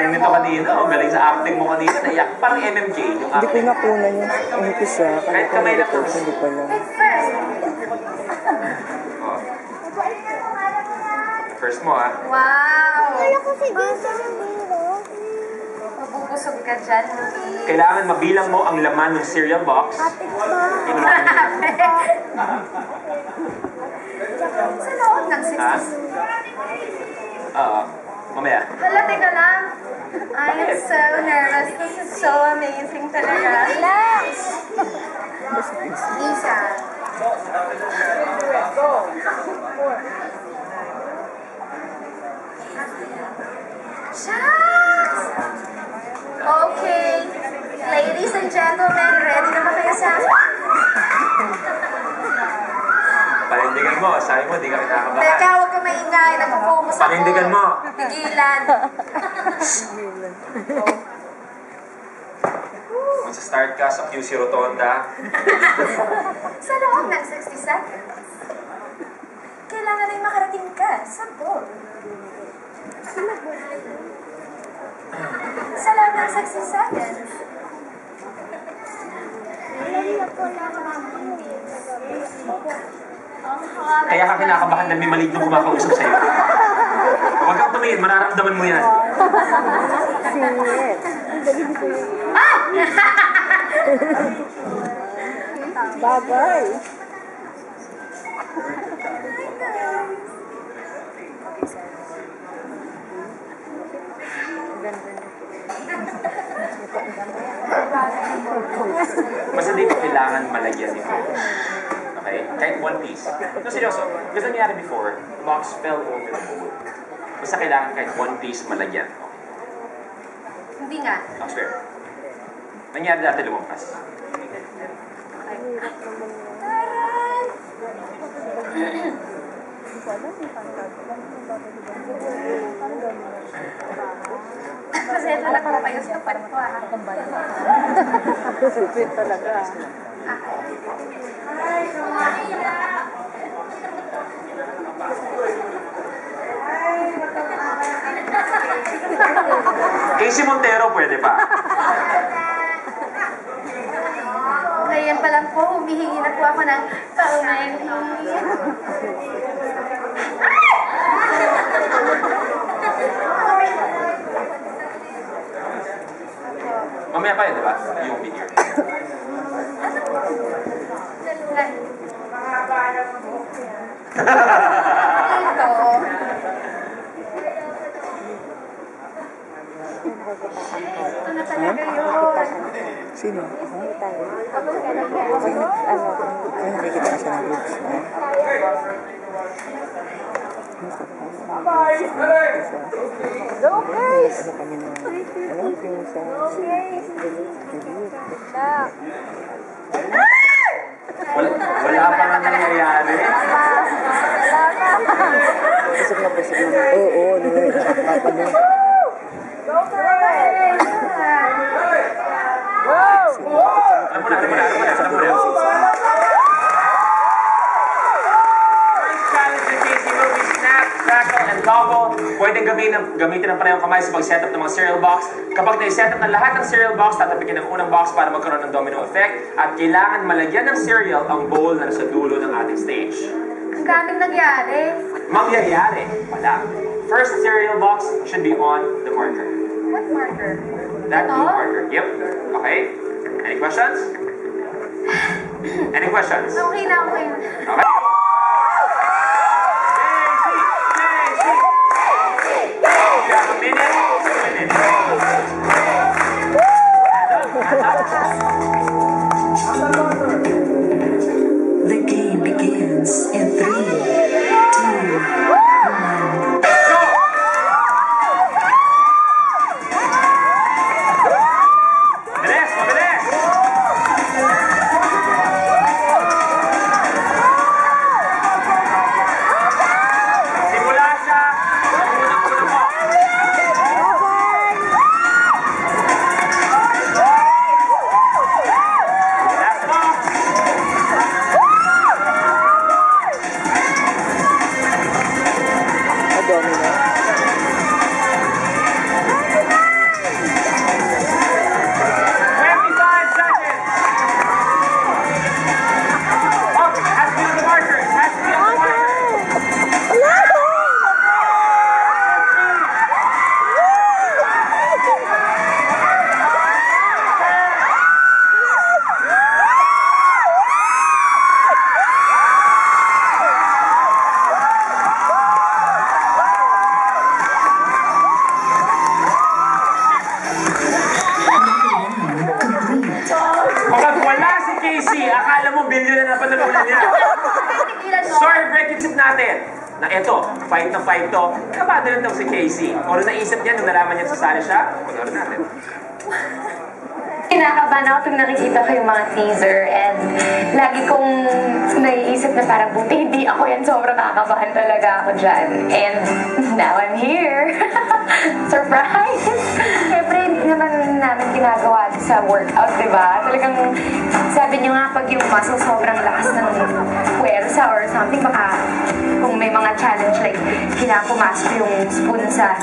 galing nito kanina. Oh, galing sa acting mo kanina. Naiyak. Parang MMK yung Hindi ko acting. nakunan yung umpisa. Kahit kamay lang. Hindi pa lang. Oh. First mo, ah. Wow! Wala ko si Dito ng biro. Mabubusog ka dyan, Luki. Kailangan mabilang mo ang laman ng cereal box. In 1 minute. Sa loob ng 60s. Ha? Oo. Mamaya. Hala, teka lang. I am so nervous. This is so amazing talaga. Relax! Lisa. Shucks! Okay. Ladies and gentlemen, ready na ba kayo sa... Panindigan mo. Sabi mo, di ka kinakabahan. Teka, huwag ka maingay. Nag-focus ako. Panindigan mo. Tigilan. Magsa-start ka sa QC Rotonda. Sa loob ng 60 seconds, kailangan ay makarating ka sa goal. Sa loob ng 60 seconds, Kaya ka kinakabahan na may maligno kumakausap sa'yo. Huwag kang tumingin, mararamdaman mo yan. Singit. Bye-bye. Basta di ko kailangan malagyan nito. Okay? Kahit one piece. No, seryoso. Kasi nangyari before, the box fell over the bowl. Basta kailangan kahit one piece malagyan. hindi nga. I swear. Nangyari dati lumampas. Kasi ito lang ako kayo sa pat ko ah. Sweet talaga. Casey Montero, pwede pa. Ngayon pa lang po, humihingi na po ako ng paumanhin. Mamaya pa yun, di ba? Yung video. Ano talaga yun? Sino? Nakikita ka siya ng groups. Go, guys! Ano kami na, alam ko yung sa Wala pa nga nangyayari. Pusok na. Oo, papa mo. Go, guys! Alam mo na. First challenge ng Casey will be snap, crackle, and toggle. Pwedeng gamitin ang parehong kamay sa pag-setup ng mga cereal box. Kapag na-setup ng lahat ng cereal box, tatapikin ang unang box para magkaroon ng domino effect. At kailangan malagyan ng cereal ang bowl na nasa dulo ng ating stage. Ang daming nangyari. Mangyayari pala. First cereal box should be on the marker. What marker? That Ito? blue marker. Yep. Okay. Any questions? Any questions? Okay na, okay na. Okay. You have a minute. 2 minutes. The game begins in 3, 2, 1. Mabilis! natin na eto, fight na fight to. Kabado rin to si Casey. Kung ano naisip niya nung nalaman niya sasali siya, panoorin natin. Kinakabahan ako pag nakikita ko yung mga teaser and lagi kong naiisip na parang buti hindi ako yan. Sobrang nakakabahan talaga ako dyan. And now I'm here. Surprise! Siyempre, hindi naman namin ginagawa sa workout, di ba? Talagang sabi niyo nga pag yung muscle sobrang lakas ng puwersa or something, baka kung may mga challenge like kinapumasok yung spoon sa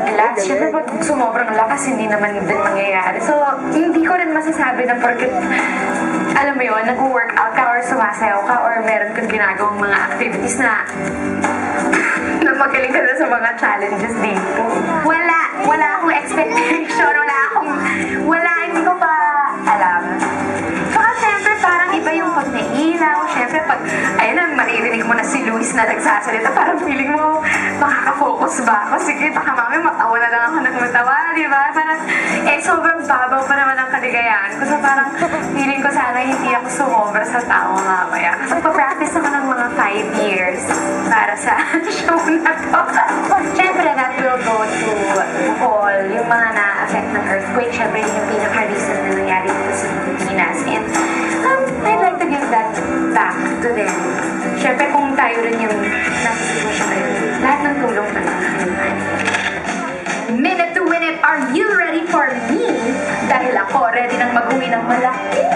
glass. Siyempre pag sumobrang lakas, hindi naman din mangyayari. So, hindi ko rin masasabi na porket, alam mo yun, nag-workout ka or sumasayaw ka or meron kang ginagawang mga activities na magaling ka na sa mga challenges dito. Wala akong expectation, hindi ko pa alam. Saka siyempre parang iba yung pag nailaw, siyempre pag, ayun na, maririnig mo na si Luis na nagsasalita, parang feeling mo, makaka-focus ba ako? Sige, baka mami, matawa na lang ako ng matawa, di ba? Parang, sobrang babaw pa naman ang kaligayahan ko. So parang, feeling ko sana hindi ako sumobra sa tao mamaya. Kasi pa-practice ako ng mga 5 years para sa show na to. Siyempre, that will go to all yung mga na-affect ng earthquake. Siyempre, yung pinaka-recent na nangyari dito sa Pilipinas. And I'd like to give that back to them. Siyempre, kung tayo rin yung nasa sitwasyon ngayon, lahat ng tulong na lang. Minute to win it, are you ready for me? Dahil ako ready nang mag-uwi ng malaking.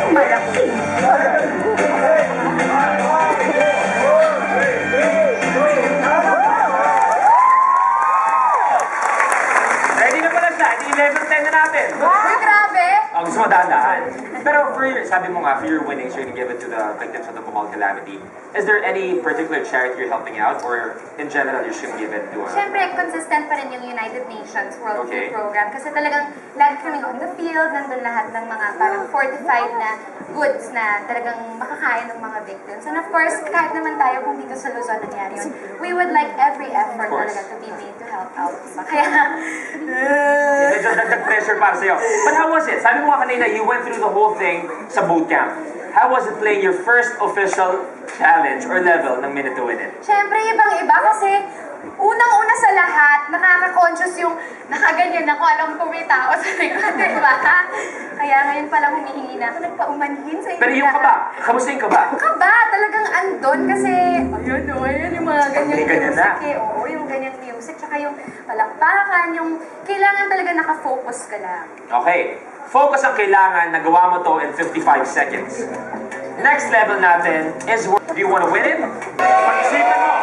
Ready na pala siya, hindi 11-10 na natin. Uy, grabe! Gusto mo dahan-dahan. Pero sabi mo nga, for your winnings, you're gonna give it to the victims of the Bohol calamity. Is there any particular charity you're helping out, or in general, you're just gonna give it to Siyempre, consistent pa rin yung United Nations World Okay. Food Program kasi talagang lagi kami on the field, nandun lahat ng mga parang fortified na goods na talagang makakain ng mga victims. And of course, kahit naman tayo kung dito sa Luzon nangyari yun, we would like every effort talaga to be made to help out. Diba? Kaya, Medyo dagdag pressure para sa'yo. But how was it? Sabi mo nga kanina, you went through the whole thing sa boot camp. How was it playing your first official challenge or level ng Minute to Win It? siyempre, ibang-iba kasi unang-una sa lahat, nakaka-conscious yung nakaganyan ako, alam ko may tao sa likod, diba? Kaya ngayon palang humihingi na ako, nagpaumanhin sa inyo. Pero yung kaba, kamusta yung kaba? Kaba, talagang andon kasi, ayun yung mga ganyan May ganyan music na. Oo, yung ganyan music, tsaka yung palakpakan, yung kailangan talaga nakafocus ka lang. Okay. Focus ang kailangan, nagawa mo to in 55 seconds. Next level natin is, do you want to win it? Pag-isipan mo.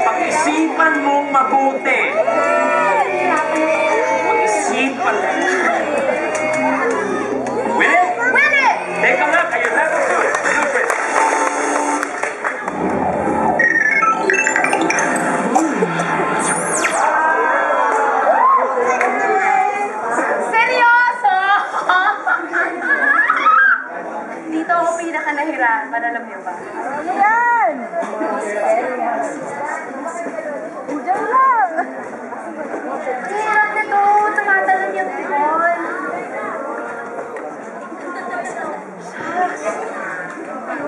Pag-isipan mong mabuti. Pag-isipan. Win it? Win it! Take a look at your level 2 blueprint. Seryoso! Dito ako pinaka-nahirapan, alam niyo ba? Ano yan? Diyan lang. Hirap nito, tumatalon yung ball. Shucks.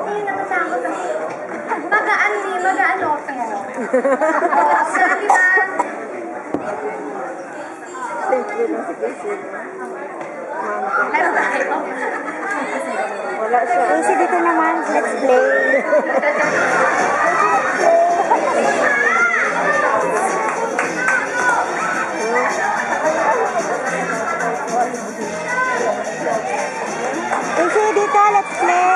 Ay, natatakot ako. Magaan ni, magaan ako. Sabi ba? Thank you na si Casey. Meron tayo. Wala siya. Casey, dito naman. Let's play. Casey, dito. Let's play.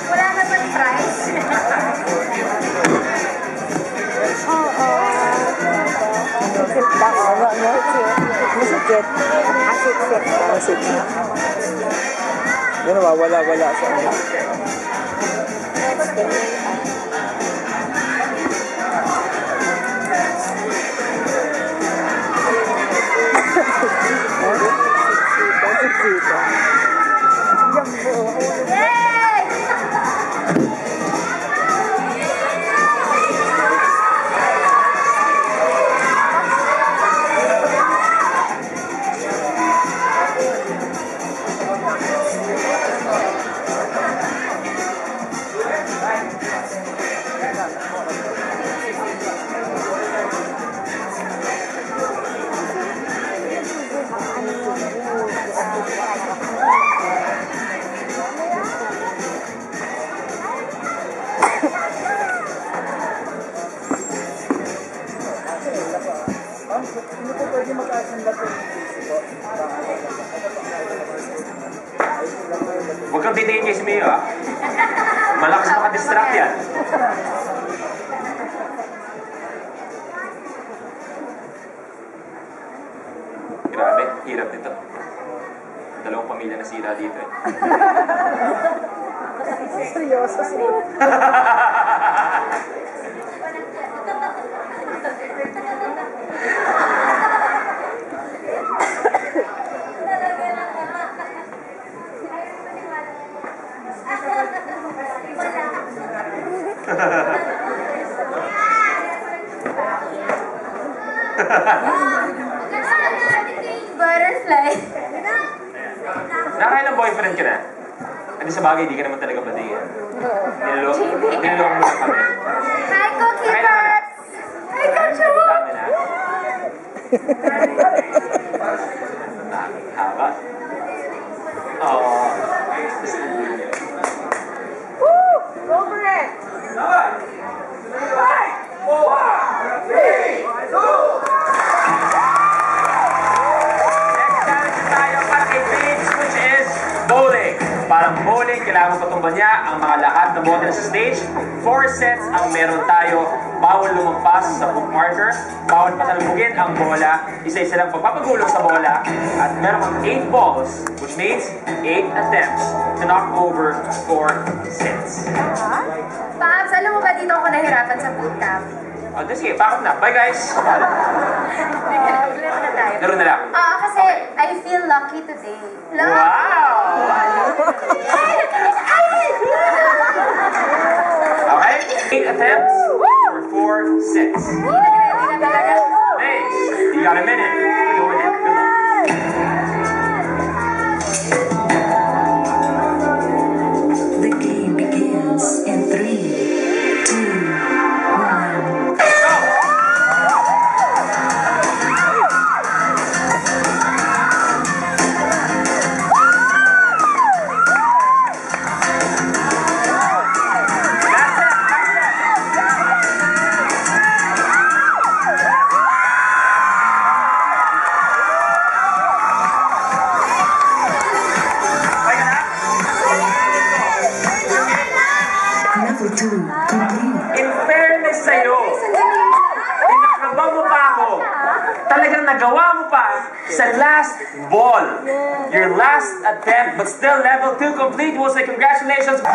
Wala naman price. Oo. Sit lang. Oo, no? Sit. Sit. Sit. Yan, wala sa ano. Huwag kang titingin kay si Mio, ha? Malakas makadistract yan. Grabe, hirap nito. Dalawang pamilya na sila dito, eh. Seryoso. Butterfly. Nakakailang boyfriend ka na? Hindi sa bagay, di ka naman talaga badiyan. Nilolong mo lang kami. Hi, Cookie Nakailangan na. Pups! Hi, Kacho! Dami na. Haba. Oo. Go for it! Next challenge tayo para kay Paige, which is bowling. Parang bowling, kailangan patumban niya ang mga lahat na bote sa stage. 4 sets ang meron tayo. Bawal lumampas sa hook marker. Bawal patalbugin ang bola. Isa-isa lang pagpapagulong sa bola. At meron kang 8 balls, which means 8 attempts to knock over 4 sets. Pops, alam mo ba dito ako nahirapan sa bootcamp? Sige, pakot na. Bye, guys! Laro na tayo. Laro na lang. Kasi I feel lucky today. Wow! Okay, 8 attempts for 4 sets. Thanks. You got a minute. Go with it. Good luck. The game begins in 3, 2, 1. Go! Level 2 complete. In fairness sa'yo, pinakabang mo pa ako. Talagang nagawa mo pa sa last ball. Your last attempt, but still level 2 complete. We'll say congratulations.